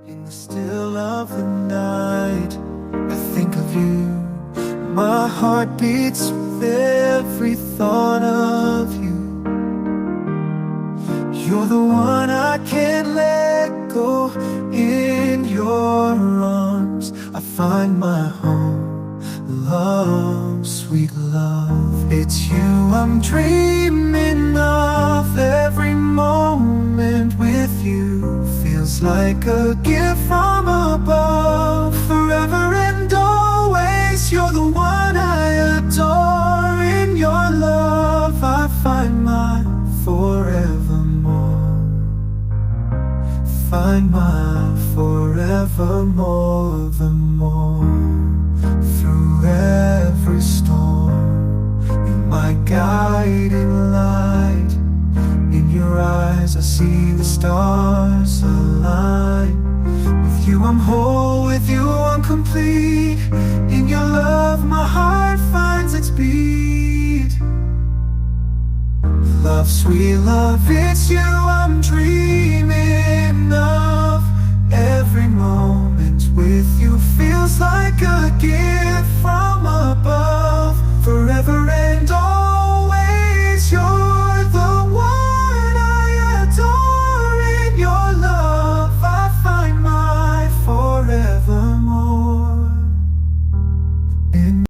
In the still of the night, I think of you. My heart beats with every thought of you. You're the one I can't let go. In your arms I find my home. Love, sweet love, it's you I'm dreaming of. Every moment with you feels like a gift from above. Forever and always, you're the one I adore. In your love I find my forevermore. Find my forevermore, the more. Through every storm, you're my guiding light. In your eyes I see the stars align. With you I'm whole, with you I'm complete. In your love my heart finds its beat. Love, sweet love, it's you I'm dreaming of. Every moment with you feels like a